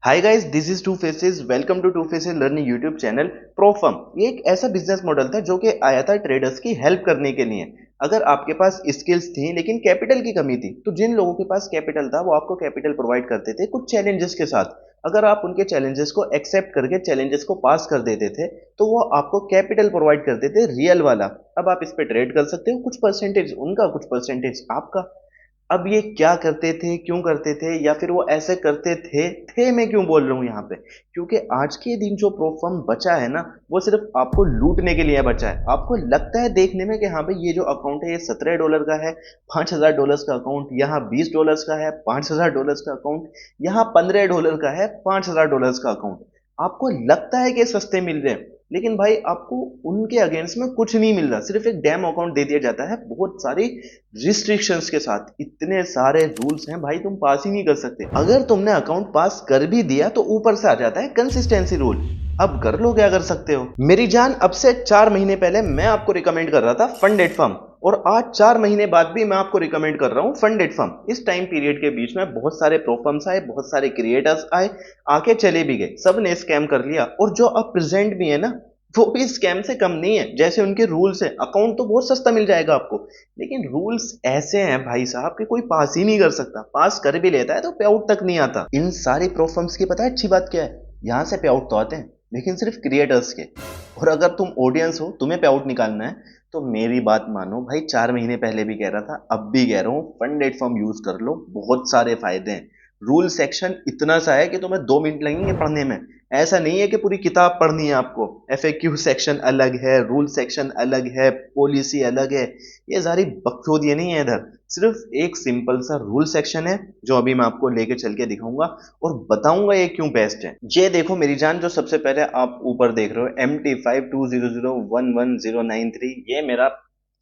Hi guys, this is two faces. Welcome to faces learning YouTube channel. प्रोफर्म ये एक ऐसा बिजनेस मॉडल था जो कि आया था ट्रेडर्स की हेल्प करने के लिए। अगर आपके पास स्किल्स थी लेकिन कैपिटल की कमी थी, तो जिन लोगों के पास कैपिटल था वो आपको कैपिटल प्रोवाइड करते थे कुछ चैलेंजेस के साथ। अगर आप उनके चैलेंजेस को एक्सेप्ट करके चैलेंजेस को पास कर देते थे तो वो आपको कैपिटल प्रोवाइड करते थे रियल वाला। अब आप इस पे ट्रेड कर सकते हो, कुछ परसेंटेज उनका, कुछ परसेंटेज आपका। अब ये क्या करते थे, क्यों करते थे, या फिर वो ऐसे करते थे मैं क्यों बोल रहा हूँ यहाँ पे? क्योंकि आज के दिन जो प्रो फर्म बचा है ना, वो सिर्फ आपको लूटने के लिए बचा है। आपको लगता है देखने में कि हाँ भाई, ये जो अकाउंट है ये $17 का है, $5,000 का अकाउंट, यहाँ $20 का है, $5,000 का अकाउंट, यहाँ $15 का है, $5,000 का अकाउंट। आपको लगता है कि सस्ते मिल रहे हैं, लेकिन भाई आपको उनके अगेंस्ट में कुछ नहीं मिल रहा, सिर्फ एक डैम अकाउंट दे दिया जाता है बहुत सारी रिस्ट्रिक्शंस के साथ। इतने सारे रूल्स हैं भाई, तुम पास ही नहीं कर सकते। अगर तुमने अकाउंट पास कर भी दिया तो ऊपर से आ जाता है कंसिस्टेंसी रूल। अब कर लो, क्या कर सकते हो मेरी जान। अब से 4 महीने पहले मैं आपको रिकमेंड कर रहा था फंडेड फर्म, और आज 4 महीने बाद भी मैं आपको रिकमेंड कर रहा हूं फंडेड फर्म। इस टाइम पीरियड के बीच में बहुत सारे प्रो फर्म्स आए, बहुत सारे क्रिएटर्स आए, आके चले भी गए, सब ने स्कैम कर लिया। और जो अब प्रेजेंट भी है ना, वो भी स्कैम से कम नहीं है। जैसे उनके रूल्स हैं, अकाउंट तो बहुत सस्ता मिल जाएगा आपको, लेकिन रूल्स ऐसे हैं भाई साहब कि कोई पास ही नहीं कर सकता। पास कर भी लेता है तो पे आउट तक नहीं आता। इन सारे प्रो फर्म्स की पता है अच्छी बात क्या है? यहां से पे आउट तो आते हैं, लेकिन सिर्फ क्रिएटर्स के। और अगर तुम ऑडियंस हो, तुम्हें पे आउट निकालना है, तो मेरी बात मानो भाई। 4 महीने पहले भी कह रहा था, अब भी कह रहा हूँ, फंडेड फर्म यूज कर लो, बहुत सारे फायदे हैं। रूल सेक्शन इतना सा है कि तुम्हें 2 मिनट लगेंगे पढ़ने में। ऐसा नहीं है कि पूरी किताब पढ़नी है आपको। एफएक्यू सेक्शन अलग है, रूल सेक्शन अलग है, पॉलिसी अलग है। ये सारी बकचोदियां नहीं है इधर। सिर्फ एक सिंपल सा रूल सेक्शन है, जो अभी मैं आपको लेके चल के दिखाऊंगा और बताऊंगा ये क्यों बेस्ट है। ये देखो मेरी जान, जो सबसे पहले आप ऊपर देख रहे हो, MT5200111093, ये मेरा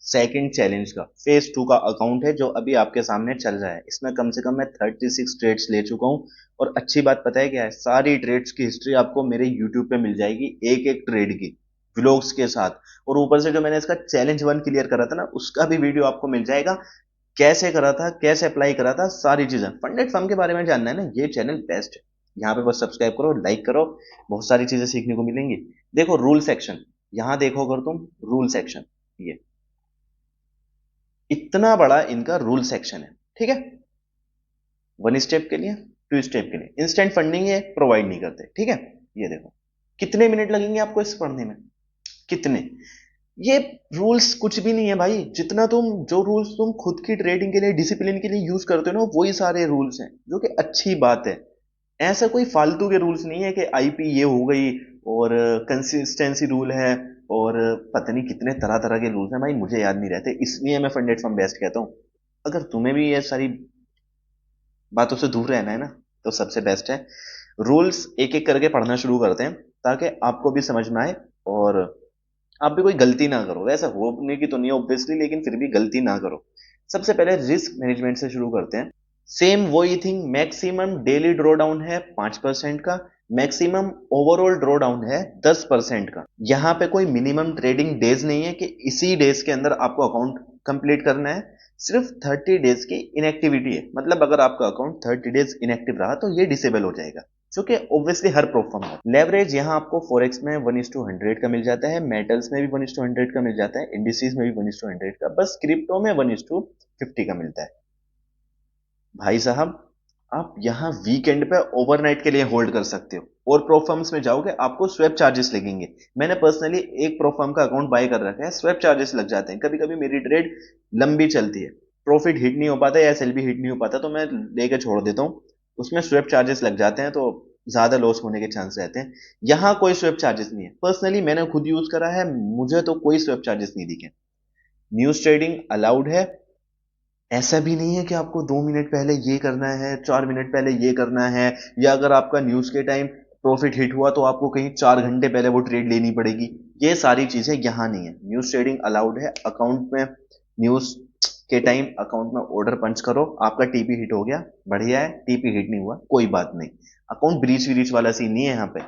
सेकंड चैलेंज का फेज 2 का अकाउंट है, जो अभी आपके सामने चल रहा है। इसमें कम से कम मैं 36 ट्रेड्स ले चुका हूँ। और अच्छी बात पता है क्या है? सारी ट्रेड्स की हिस्ट्री आपको मेरे यूट्यूब पे मिल जाएगी, एक एक ट्रेड की व्लॉग्स के साथ। और ऊपर से जो मैंने इसका चैलेंज 1 क्लियर करा था ना, उसका भी वीडियो आपको मिल जाएगा। कैसे करा था, कैसे अप्लाई करा था, सारी चीजें। फंडेड फर्म के बारे में जानना है ना, ये चैनल बेस्ट है। यहाँ पे बस सब्सक्राइब करो, लाइक करो, बहुत सारी चीजें सीखने को मिलेंगी। देखो रूल सेक्शन, यहाँ देखो अगर तुम, रूल सेक्शन, ये इतना बड़ा इनका रूल सेक्शन है, ठीक है। 1 स्टेप के लिए, 2 स्टेप के लिए, इंस्टेंट फंडिंग ये प्रोवाइड नहीं करते, ठीक है। ये देखो, कितने मिनट लगेंगे आपको इस पढ़ने में? कितने? ये रूल्स कुछ भी नहीं है भाई। जितना तुम, जो रूल्स तुम खुद की ट्रेडिंग के लिए, डिसिप्लिन के लिए यूज करते हो ना, वही सारे रूल्स हैं, जो कि अच्छी बात है। ऐसा कोई फालतू के रूल्स नहीं है कि आईपी ये हो गई, और कंसिस्टेंसी रूल है, और पता नहीं कितने तरह तरह के रूल्स हैं भाई, मुझे याद नहीं रहते। इसलिए मैं फंडेड फर्म बेस्ट कहता हूँ। अगर तुम्हें भी ये सारी बातों से दूर रहना है ना, तो सबसे बेस्ट है रूल्स एक एक करके पढ़ना शुरू करते हैं, ताकि आपको भी समझ में आए और आप भी कोई गलती ना करो। वैसे होने की तो नहीं ऑब्वियसली, लेकिन फिर भी गलती ना करो। सबसे पहले रिस्क मैनेजमेंट से शुरू करते हैं। सेम वही thing, maximum daily draw down है 5% का, मैक्सिमम ओवरऑल ड्रॉ डाउन है 10% का। यहाँ पे कोई मिनिमम ट्रेडिंग डेज नहीं है कि इसी डेज के अंदर आपको अकाउंट कंप्लीट करना है। सिर्फ 30 डेज की इनएक्टिविटी है, मतलब अगर आपका अकाउंट 30 डेज इनएक्टिव रहा तो ये डिसेबल हो जाएगा, जो कि ऑब्वियसली हर प्रोफॉर्म है। लेवरेज यहाँ आपको फॉरेक्स में 1:100 का मिल जाता है, मेटल्स में भी 1:100 का मिल जाता है, इंडिसेस में भी 1:100 का, बस क्रिप्टो में 1:50 का मिलता है। भाई साहब, आप यहाँ वीकेंड पे ओवरनाइट के लिए होल्ड कर सकते हो, और प्रोफर्म्स में जाओगे आपको स्वेप चार्जेस लगेंगे। मैंने पर्सनली एक प्रोफर्म का अकाउंट बाय कर रखा है, स्वेप चार्जेस लग जाते हैं। कभी कभी मेरी ट्रेड लंबी चलती है, प्रॉफिट हिट नहीं हो पाता या एसएल भी हिट नहीं हो पाता, तो मैं लेके छोड़ देता हूँ। उसमें स्वेप चार्जेस लग जाते हैं, तो ज्यादा लॉस होने के चांस रहते हैं। यहाँ कोई स्वेप चार्जेस नहीं है, पर्सनली मैंने खुद यूज करा है, मुझे तो कोई स्वेप चार्जेस नहीं दिखे। न्यूज ट्रेडिंग अलाउड है। ऐसा भी नहीं है कि आपको 2 मिनट पहले ये करना है, 4 मिनट पहले ये करना है, या अगर आपका न्यूज के टाइम प्रॉफिट हिट हुआ तो आपको कहीं 4 घंटे पहले वो ट्रेड लेनी पड़ेगी। ये सारी चीजें यहाँ नहीं है। न्यूज ट्रेडिंग अलाउड है। अकाउंट में न्यूज के टाइम अकाउंट में ऑर्डर पंच करो, आपका टीपी हिट हो गया, बढ़िया है। टीपी हिट नहीं हुआ, कोई बात नहीं। अकाउंट ब्रीच व्रीच वाला सीन नहीं है यहाँ पे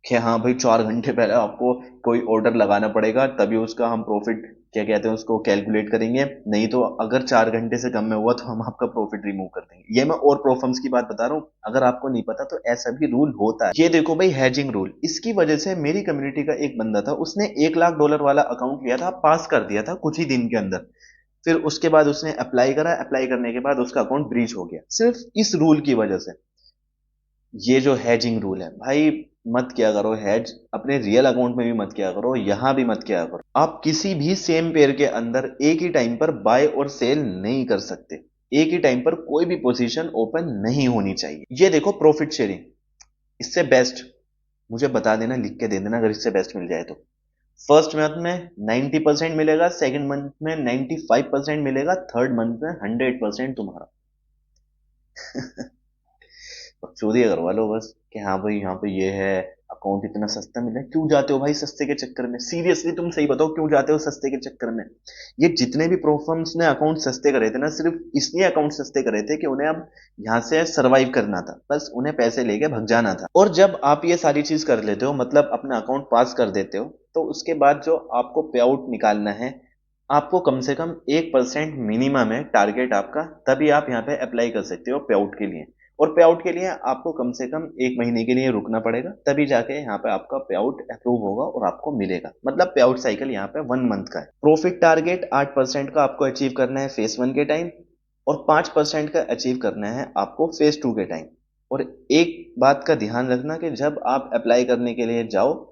कि हाँ भाई 4 घंटे पहले आपको कोई ऑर्डर लगाना पड़ेगा तभी उसका हम प्रॉफिट क्या कहते हैं उसको कैलकुलेट करेंगे, नहीं तो अगर 4 घंटे से कम में हुआ तो हम आपका प्रॉफिट रिमूव कर देंगे। ये मैं और प्रोफर्म्स की बात बता रहा हूँ, अगर आपको नहीं पता तो ऐसा भी रूल होता है। ये देखो भाई हैजिंग रूल, इसकी वजह से मेरी कम्युनिटी का एक बंदा था, उसने $1 लाख वाला अकाउंट लिया था, पास कर दिया था कुछ ही दिन के अंदर। फिर उसके बाद उसने अप्लाई करा, अप्लाई करने के बाद उसका अकाउंट ब्रीच हो गया, सिर्फ इस रूल की वजह से। ये जो हैजिंग रूल है भाई, मत किया करो हैज, अपने रियल अकाउंट में भी मत किया करो, यहां भी मत किया करो। आप किसी भी सेम पेयर के अंदर एक ही टाइम पर बाय और सेल नहीं कर सकते, एक ही टाइम पर कोई भी पोजीशन ओपन नहीं होनी चाहिए। ये देखो प्रॉफिट शेयरिंग, इससे बेस्ट मुझे बता देना, लिख के दे देना अगर इससे बेस्ट मिल जाए तो। फर्स्ट मंथ में 90% मिलेगा, सेकंड मंथ में 95% मिलेगा, थर्ड मंथ में 100% तुम्हारा। बकचोदी करवा लो बस कि हाँ भाई यहाँ पे ये है, अकाउंट इतना सस्ता मिला। क्यों जाते हो भाई सस्ते के चक्कर में? सीरियसली तुम सही बताओ, क्यों जाते हो सस्ते के चक्कर में? ये जितने भी प्रो फर्म्स ने अकाउंट सस्ते करे थे ना, सिर्फ इसलिए अकाउंट सस्ते करे थे कि उन्हें अब यहाँ से सरवाइव करना था, बस उन्हें पैसे लेके भग जाना था। और जब आप ये सारी चीज कर लेते हो, मतलब अपना अकाउंट पास कर देते हो, तो उसके बाद जो आपको पे आउट निकालना है, आपको कम से कम 1% मिनिमम है टारगेट आपका, तभी आप यहाँ पे अप्लाई कर सकते हो पे आउट के लिए। और पे आउट के लिए आपको कम से कम 1 महीने के लिए रुकना पड़ेगा, तभी जाके यहाँ पे आपका पे आउट अप्रूव होगा और आपको मिलेगा। मतलब पे आउट साइकिल यहाँ पे 1 मंथ का है। प्रॉफिट टारगेट 8% का आपको अचीव करना है फेज 1 के टाइम, और 5% का अचीव करना है आपको फेज 2 के टाइम। और एक बात का ध्यान रखना कि जब आप अप्लाई करने के लिए जाओ,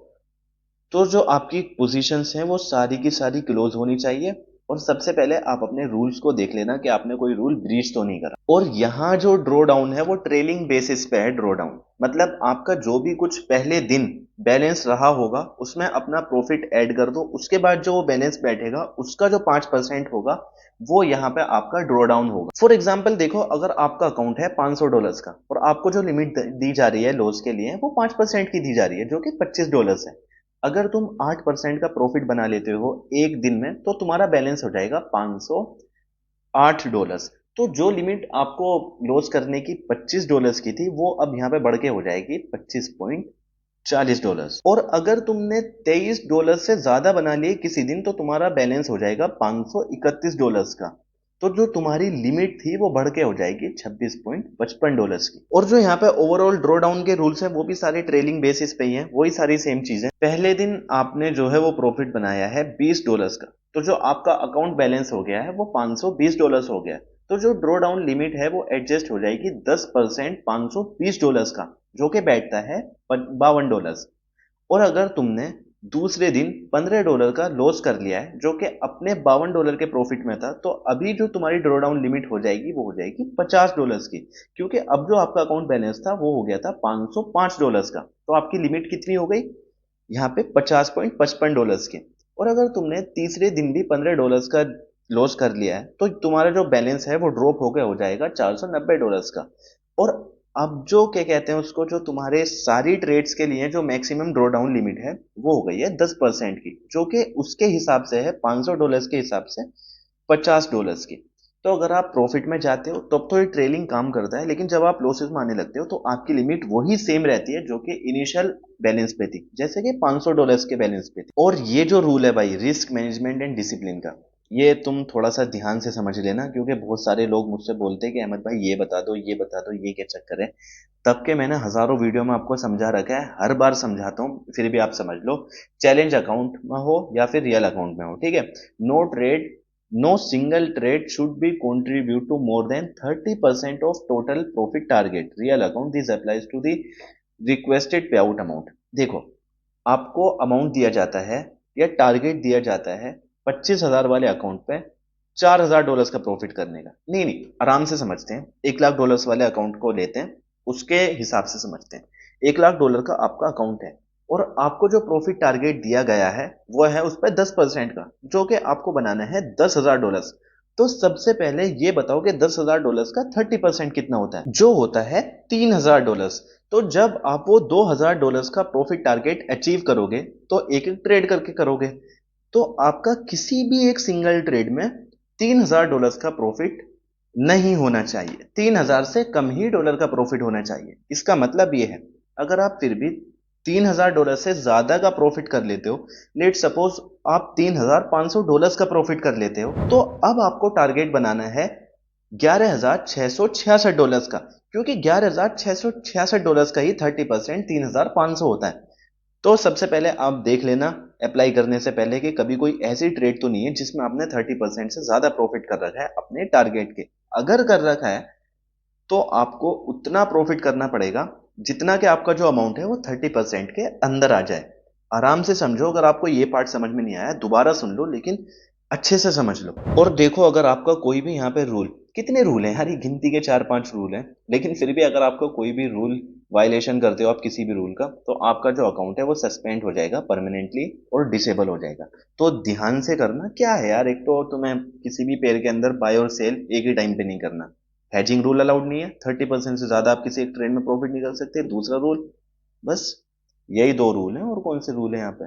तो जो आपकी पोजीशंस हैं वो सारी की सारी क्लोज होनी चाहिए। और सबसे पहले आप अपने रूल्स को देख लेना कि आपने कोई रूल ब्रीच तो नहीं करा। और यहाँ जो ड्रॉ डाउन है वो ट्रेलिंग बेसिस पे है ड्रॉ डाउन, मतलब आपका जो भी कुछ पहले दिन बैलेंस रहा होगा उसमें अपना प्रॉफिट ऐड कर दो, उसके बाद जो बैलेंस बैठेगा उसका जो 5% होगा वो यहाँ पे आपका ड्रॉ डाउन होगा। फॉर एग्जाम्पल देखो, अगर आपका अकाउंट है $500 का और आपको जो लिमिट दी जा रही है लॉस के लिए वो 5% की दी जा रही है, जो कि $25 है। अगर तुम 8% का प्रॉफिट बना लेते हो एक दिन में, तो तुम्हारा बैलेंस हो जाएगा $508। तो जो लिमिट आपको लॉस करने की $25 की थी, वो अब यहाँ पे बढ़ के हो जाएगी $25.40। और अगर तुमने $23 से ज्यादा बना लिए किसी दिन, तो तुम्हारा बैलेंस हो जाएगा $531 का। तो जो तुम्हारी लिमिट थी वो बढ़ के हो जाएगी $26.55 की। और जो यहाँ पे ओवरऑल ड्रॉ डाउन के रूल्स हैं वो भी सारे ट्रेलिंग बेसिस पे ही हैं, वही सारी सेम चीजें। पहले दिन आपने जो है वो प्रॉफिट बनाया है $20 का, तो जो आपका अकाउंट बैलेंस हो गया है वो $520 हो गया। तो जो ड्रॉ डाउन लिमिट है वो एडजस्ट हो जाएगी 10% $520 का, जो कि बैठता है $52। और अगर तुमने दूसरे दिन $15 का लॉस कर लिया है, जो कि अपने $52 के प्रॉफिट में था, तो अभी जो तुम्हारी ड्रॉ डाउन लिमिट हो जाएगी वो हो जाएगी $50 की, क्योंकि अब जो आपका अकाउंट बैलेंस था वो हो गया था $505 का। तो आपकी लिमिट कितनी हो गई यहाँ पे? $50.55 की। और अगर तुमने तीसरे दिन भी $15 का लॉस कर लिया है, तो तुम्हारा जो बैलेंस है वो ड्रॉप होकर हो जाएगा $490 का। और अब जो क्या कहते हैं उसको, जो तुम्हारे सारी ट्रेड्स के लिए जो मैक्सिमम ड्रॉ डाउन लिमिट है वो हो गई है 10% की, जो कि उसके हिसाब से है $500 के हिसाब से $50 की। तो अगर आप प्रॉफिट में जाते हो तब तो ये ट्रेलिंग काम करता है, लेकिन जब आप लॉसेस में आने लगते हो तो आपकी लिमिट वही सेम रहती है जो कि इनिशियल बैलेंस पे थी, जैसे कि $500 के बैलेंस पे थी। और ये जो रूल है भाई रिस्क मैनेजमेंट एंड डिसिप्लिन का, ये तुम थोड़ा सा ध्यान से समझ लेना, क्योंकि बहुत सारे लोग मुझसे बोलते हैं कि अहमद भाई ये बता दो ये बता दो, ये क्या चक्कर है। तब के मैंने हजारों वीडियो में आपको समझा रखा है, हर बार समझाता हूँ, फिर भी आप समझ लो। चैलेंज अकाउंट में हो या फिर रियल अकाउंट में हो, ठीक है, no single trade should be contribute to more than 30% of total profit target real account, this applies to the requested payout amount। देखो, आपको अमाउंट दिया जाता है या टारगेट दिया जाता है 25,000 वाले अकाउंट पे $4,000 का प्रॉफिट करने का। नहीं नहीं, आराम से समझते हैं, $1 लाख वाले अकाउंट को लेते हैं, उसके हिसाब से समझते हैं। $1 लाख का आपका अकाउंट है और आपको जो प्रॉफिट टारगेट दिया गया है वो है उस पर 10% का, जो कि आपको बनाना है $10,000। तो सबसे पहले ये बताओ कि $10,000 का 30% कितना होता है? जो होता है $3,000। तो जब आप वो $2,000 का प्रॉफिट टारगेट अचीव करोगे, तो एक एक ट्रेड करके करोगे, तो आपका किसी भी एक सिंगल ट्रेड में $3,000 का प्रॉफिट नहीं होना चाहिए, 3,000 से कम ही डॉलर का प्रॉफिट होना चाहिए। इसका मतलब ये है, अगर आप फिर भी $3,000 से ज्यादा का प्रॉफिट कर लेते हो, लेट सपोज आप $3,500 का प्रॉफिट कर लेते हो, तो अब आपको टारगेट बनाना है $11,666 का, क्योंकि $11,666 का ही 30% 3,500 होता है। तो सबसे पहले आप देख लेना अप्लाई करने से पहले कि कभी कोई ऐसी ट्रेड तो नहीं है जिसमें आपने 30% से ज्यादा प्रॉफिट कर रखा है अपने टारगेट के। अगर कर रखा है तो आपको उतना प्रॉफिट करना पड़ेगा जितना कि आपका जो अमाउंट है वो 30% के अंदर आ जाए। आराम से समझो, अगर आपको ये पार्ट समझ में नहीं आया दोबारा सुन लो, लेकिन अच्छे से समझ लो। और देखो, अगर आपका कोई भी यहाँ पे रूल, कितने रूल हैं यार, ये गिनती के 4-5 रूल हैं, लेकिन फिर भी अगर आपको कोई भी रूल वायलेशन करते हो आप किसी भी रूल का, तो आपका जो अकाउंट है वो सस्पेंड हो जाएगा परमानेंटली और डिसेबल हो जाएगा। तो ध्यान से करना क्या है यार, एक तो तुम्हें किसी भी पेयर के अंदर बाय और सेल एक ही टाइम पे नहीं करना। हैजिंग रूल अलाउड नहीं है, 30% से ज्यादा आप किसी एक ट्रेड में प्रॉफिट नहीं कर सकते। दूसरा रूल, बस यही 2 रूल हैं। और कौन से रूल हैं यहाँ पे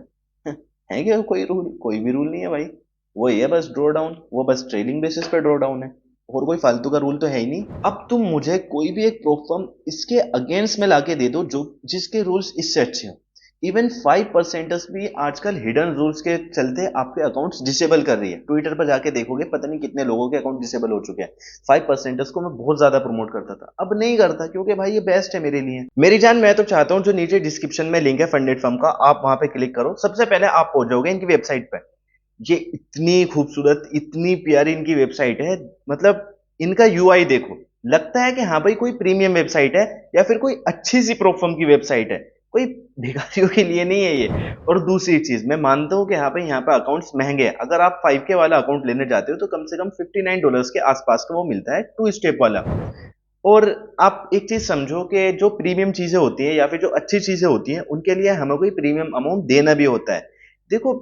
है क्या कोई रूल? कोई भी रूल नहीं है भाई, वही है बस ड्रॉ डाउन, वो बस ट्रेडिंग बेसिस पे ड्रॉ डाउन है, और कोई फालतू का रूल तो है ही नहीं। अब तुम मुझे कोई भी एक प्रूफ फर्म इसके अगेंस्ट में लाके दे दो जो जिसके रूल्स इससे अच्छे हो। इवन 5% भी आजकल हिडन रूल्स के चलते आपके अकाउंट्स डिसेबल कर रही है। ट्विटर पर जाके देखोगे पता नहीं कितने लोगों के अकाउंट डिसेबल हो चुके हैं। 5% को मैं बहुत ज्यादा प्रमोट करता था, अब नहीं करता, क्योंकि भाई ये बेस्ट है मेरे लिए। मेरी जान, मैं तो चाहता हूं जो नीचे डिस्क्रिप्शन में लिंक है फंडेड फर्म का, आप वहां पे क्लिक करो, सबसे पहले आप पहुंच जाओगे इनकी वेबसाइट पे। ये इतनी खूबसूरत, इतनी प्यारी इनकी वेबसाइट है, मतलब इनका यूआई देखो, लगता है कि हाँ भाई कोई प्रीमियम वेबसाइट है या फिर कोई अच्छी सी प्रोफर्म की वेबसाइट है, कोई भिखारियों के लिए नहीं है ये। और दूसरी चीज, मैं मानता हूं कि हाँ भाई यहाँ पे अकाउंट्स महंगे हैं, अगर आप 5K वाला अकाउंट लेने जाते हो तो कम से कम $59 के आसपास का वो मिलता है 2 स्टेप वाला। और आप एक चीज समझो कि जो प्रीमियम चीजें होती हैं या फिर जो अच्छी चीजें होती हैं उनके लिए हमें कोई प्रीमियम अमाउंट देना भी होता है। देखो,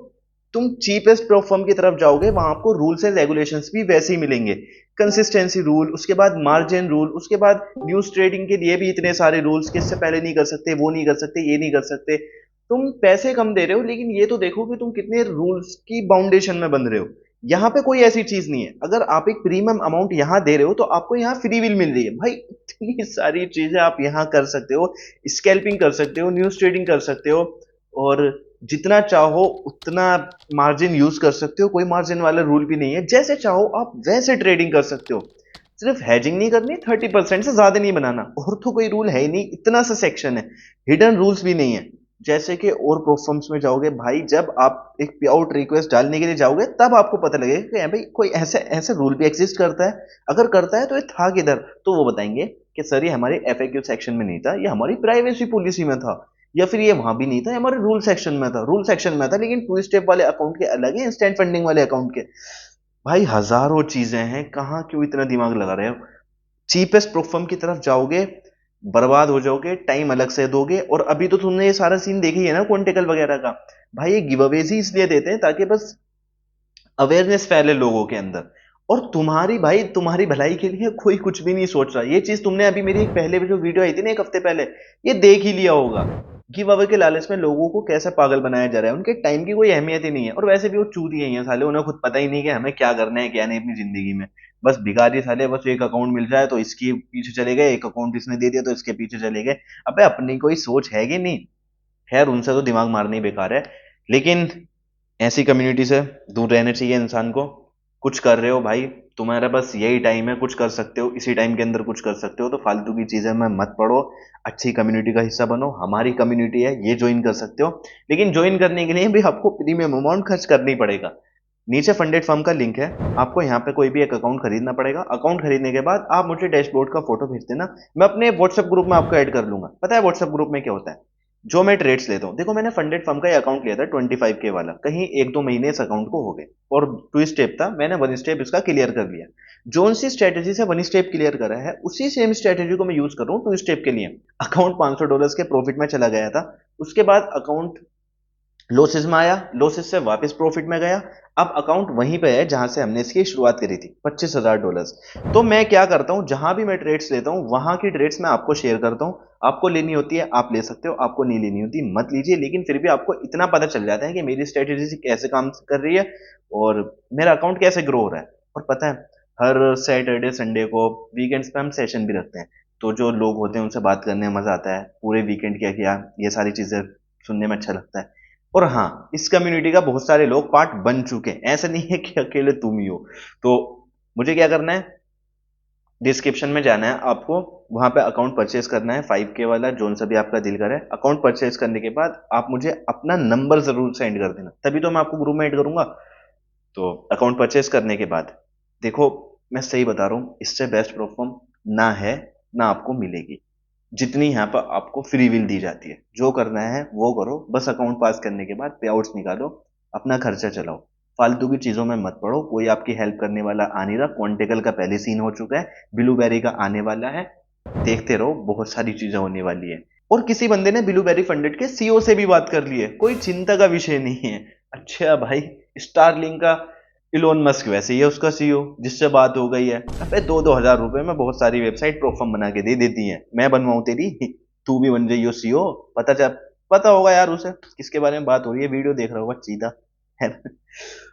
तुम चीपेस्ट प्लेटफॉर्म की तरफ जाओगे वहां आपको रूल्स एंड रेगुलेशंस भी वैसे ही मिलेंगे। कंसिस्टेंसी रूल, उसके बाद मार्जिन रूल, उसके बाद न्यूज ट्रेडिंग के लिए भी इतने सारे रूल्स कि इससे पहले नहीं कर सकते, वो नहीं कर सकते, ये नहीं कर सकते। तुम पैसे कम दे रहे हो, लेकिन ये तो देखो कि तुम कितने रूल्स की बाउंडेशन में बंध रहे हो। यहाँ पे कोई ऐसी चीज नहीं है, अगर आप एक प्रीमियम अमाउंट यहाँ दे रहे हो तो आपको यहाँ फ्री विल मिल रही है भाई। इतनी सारी चीजें आप यहाँ कर सकते हो, स्कैल्पिंग कर सकते हो, न्यूज ट्रेडिंग कर सकते हो, और जितना चाहो उतना मार्जिन यूज कर सकते हो, कोई मार्जिन वाला रूल भी नहीं है, जैसे चाहो आप वैसे ट्रेडिंग कर सकते हो। सिर्फ हैजिंग नहीं करनी, 30% से ज्यादा नहीं बनाना, और तो कोई रूल है ही नहीं, इतना सा सेक्शन है। हिडन रूल्स भी नहीं है, जैसे कि और प्रोफॉर्म्स में जाओगे भाई, जब आप एक पे आउट रिक्वेस्ट डालने के लिए जाओगे तब आपको पता लगेगा कि भाई कोई ऐसे ऐसे रूल भी एग्जिस्ट करता है। अगर करता है तो ये था किधर, तो वो बताएंगे कि सर ये हमारे FAQ सेक्शन में नहीं था, ये हमारी प्राइवेसी पॉलिसी में था, या फिर ये वहां भी नहीं था, हमारे रूल सेक्शन में था, रूल सेक्शन में था, लेकिन 2 स्टेप वाले अकाउंट के अलग है, इंस्टेंट फंडिंग वाले अकाउंट के। भाई हजारों चीजें हैं, कहाँ क्यों इतना दिमाग लगा रहे हो? चीपेस्ट प्रोफर्म की तरफ जाओगे, बर्बाद हो जाओगे, टाइम अलग से दोगे। और अभी तो तुमने ये सारा सीन देखी है ना क्वांटिकल वगैरह का। भाई ये गिव अवेज ही इसलिए देते हैं ताकि बस अवेयरनेस फैले लोगों के अंदर, और तुम्हारी भाई तुम्हारी भलाई के लिए कोई कुछ भी नहीं सोच रहा। ये चीज तुमने अभी मेरी एक पहले भी जो वीडियो आई थी ना 1 हफ्ते पहले, ये देख ही लिया होगा। गिव अवे के लालच में लोगों को कैसे पागल बनाया जा रहा है, उनके टाइम की कोई अहमियत ही नहीं है। और वैसे भी वो चूतिए ही हैं साले, उन्हें खुद पता ही नहीं कि हमें क्या करना है क्या नहीं अपनी जिंदगी में। बस भिखारी साले, बस एक अकाउंट मिल जाए तो इसके पीछे चले गए, एक अकाउंट इसने दे दिया तो इसके पीछे चले गए। अबे अपनी कोई सोच है कि नहीं? खैर उनसे तो दिमाग मारना ही बेकार है। लेकिन ऐसी कम्युनिटी से दूर रहना चाहिए इंसान को। कुछ कर रहे हो भाई, तुम्हारा बस यही टाइम है, कुछ कर सकते हो, इसी टाइम के अंदर कुछ कर सकते हो, तो फालतू की चीजें में मत पड़ो। अच्छी कम्युनिटी का हिस्सा बनो, हमारी कम्युनिटी है ये ज्वाइन कर सकते हो, लेकिन ज्वाइन करने के लिए भी आपको प्रीमियम अमाउंट खर्च करनी पड़ेगा। नीचे फंडेड फर्म का लिंक है, आपको यहाँ पे कोई भी एक अकाउंट खरीदना पड़ेगा। अकाउंट खरीदने के बाद आप मुझे डैशबोर्ड का फोटो भेज देना, मैं अपने व्हाट्सएप ग्रुप में आपको ऐड कर लूंगा। पता है व्हाट्सएप ग्रुप में क्या होता है? जो मैं ट्रेड्स लेता हूँ, देखो मैंने फंडेड फर्म का अकाउंट लिया था 25K वाला, कहीं 1-2 महीने इस अकाउंट को हो गए, और 2 स्टेप था, मैंने 1 स्टेप इसका क्लियर कर लिया। जो सी स्ट्रेटेजी से 1 स्टेप क्लियर करा है उसी सेम स्ट्रेटेजी को मैं यूज कर रहा हूँ 2 स्टेप के लिए। अकाउंट $500 के प्रॉफिट में चला गया था, उसके बाद अकाउंट लॉसेस में आया, लॉसेस से वापस प्रॉफिट में गया। अब अकाउंट वहीं पे है जहां से हमने इसकी शुरुआत करी थी, $25,000। तो मैं क्या करता हूं, जहां भी मैं ट्रेड्स लेता हूं वहां की ट्रेड्स मैं आपको शेयर करता हूं। आपको लेनी होती है आप ले सकते हो, आपको नहीं लेनी होती मत लीजिए, लेकिन फिर भी आपको इतना पता चल जाता है कि मेरी स्ट्रेटेजी कैसे काम कर रही है और मेरा अकाउंट कैसे ग्रो हो रहा है। और पता है, हर सैटरडे संडे को वीकेंड्स पे हम सेशन भी रखते हैं, तो जो लोग होते हैं उनसे बात करने में मजा आता है, पूरे वीकेंड क्या किया ये सारी चीजें सुनने में अच्छा लगता है। और हाँ, इस कम्युनिटी का बहुत सारे लोग पार्ट बन चुके हैं, ऐसा नहीं है कि अकेले तुम ही हो। तो मुझे क्या करना है, डिस्क्रिप्शन में जाना है आपको, वहां पे अकाउंट परचेज करना है 5K वाला, जोन सा भी आपका दिल करे। अकाउंट परचेज करने के बाद आप मुझे अपना नंबर जरूर सेंड कर देना, तभी तो मैं आपको ग्रुप में ऐड करूंगा। तो अकाउंट परचेज करने के बाद देखो, मैं सही बता रहा हूँ, इससे बेस्ट प्लेटफॉर्म ना है ना आपको मिलेगी। जितनी यहाँ पर आपको फ्री विल दी जाती है, जो करना है वो करो, बस अकाउंट पास करने के बाद पे आउट्स निकालो, अपना खर्चा चलाओ, फालतू की चीजों में मत पड़ो। कोई आपकी हेल्प करने वाला आ नहीं रहा, क्वांटिकल का पहले सीन हो चुका है, ब्लूबेरी का आने वाला है, देखते रहो, बहुत सारी चीजें होने वाली है। और किसी बंदे ने ब्लूबेरी फंडेड के सीईओ से भी बात कर ली है, कोई चिंता का विषय नहीं है। अच्छा भाई, स्टारलिंक का इलोन मस्क वैसे ही है उसका सीईओ, जिससे बात हो गई है। अबे 2-2 हजार रुपए में बहुत सारी वेबसाइट प्रोफार्म बना के दे देती है, मैं बनवाऊं तेरी? तू भी बन जाइयो सीईओ। पता होगा यार उसे किसके बारे में बात हो रही है, वीडियो देख रहा होगा सीधा, है ना?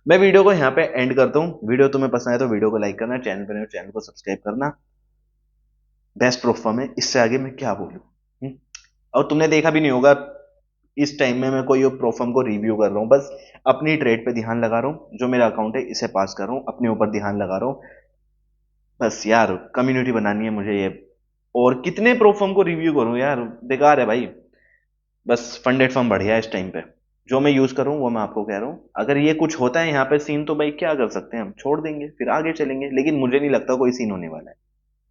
मैं वीडियो को यहाँ पे एंड करता हूँ। वीडियो तुम्हें पसंद है तो वीडियो को लाइक करना, चैनल पर नए हो चैनल को सब्सक्राइब करना। बेस्ट प्रोफार्म है, इससे आगे मैं क्या बोलूँ। और तुमने देखा भी नहीं होगा, इस टाइम में मैं कोई प्रोफार्म को रिव्यू कर रहा हूँ, बस अपनी ट्रेड पे ध्यान लगा रहा हूँ, जो मेरा अकाउंट है इसे पास कर रहा हूँ, अपने ऊपर ध्यान लगा रहा हूँ। बस यार, कम्युनिटी बनानी है मुझे ये। और कितने प्रोफार्म को रिव्यू करूँ यार, बेकार है भाई। बस फंडेड फर्म बढ़िया है इस टाइम पे, जो मैं यूज करूँ वो मैं आपको कह रहा हूँ। अगर ये कुछ होता है यहाँ पे सीन, तो भाई क्या कर सकते हैं, हम छोड़ देंगे फिर आगे चलेंगे, लेकिन मुझे नहीं लगता कोई सीन होने वाला है।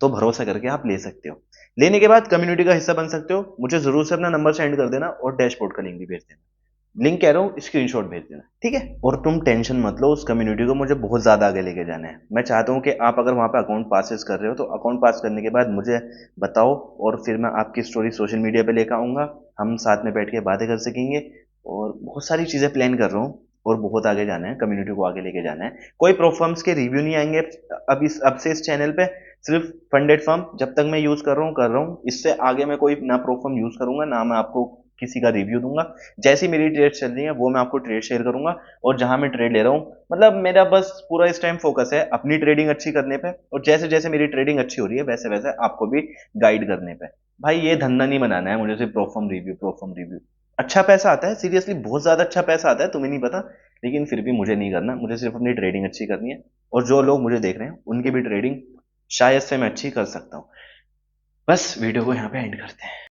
तो भरोसा करके आप ले सकते हो। लेने के बाद कम्युनिटी का हिस्सा बन सकते हो, मुझे जरूर से अपना नंबर सेंड कर देना और डैशबोर्ड का लिंक भी भेज देना। लिंक कह रहा हूँ, स्क्रीनशॉट भेज देना, ठीक है? और तुम टेंशन मत लो, उस कम्युनिटी को मुझे बहुत ज्यादा आगे लेके जाना है। मैं चाहता हूँ कि आप अगर वहां पे अकाउंट पासेस कर रहे हो, तो अकाउंट पास करने के बाद मुझे बताओ, और फिर मैं आपकी स्टोरी सोशल मीडिया पे लेकर आऊंगा, हम साथ में बैठ के बातें कर सकेंगे। और बहुत सारी चीजें प्लान कर रहा हूँ, और बहुत आगे जाना है, कम्युनिटी को आगे लेके जाना है। कोई प्रोफर्म्स के रिव्यू नहीं आएंगे अब से इस चैनल पे, सिर्फ फंडेड फर्म जब तक मैं यूज कर रहा हूँ। इससे आगे मैं कोई ना प्रोफर्म यूज करूंगा, ना मैं आपको किसी का रिव्यू दूंगा। जैसी मेरी ट्रेड चल रही है वो मैं आपको ट्रेड शेयर करूंगा, और जहां मैं ट्रेड ले रहा हूँ, मतलब मेरा बस पूरा इस टाइम फोकस है अपनी ट्रेडिंग अच्छी करने पे, और जैसे जैसे मेरी ट्रेडिंग अच्छी हो रही है वैसे वैसे आपको भी गाइड करने पे। भाई ये धंधा नहीं बनाना है मुझे, सिर्फ प्रोफर्म रिव्यू। अच्छा पैसा आता है, सीरियसली बहुत ज्यादा अच्छा पैसा आता है, तुम्हें नहीं पता। लेकिन फिर भी मुझे नहीं करना, मुझे सिर्फ अपनी ट्रेडिंग अच्छी करनी है, और जो लोग मुझे देख रहे हैं उनकी भी ट्रेडिंग शायद से मैं अच्छी कर सकता हूँ। बस वीडियो को यहाँ पे एंड करते हैं।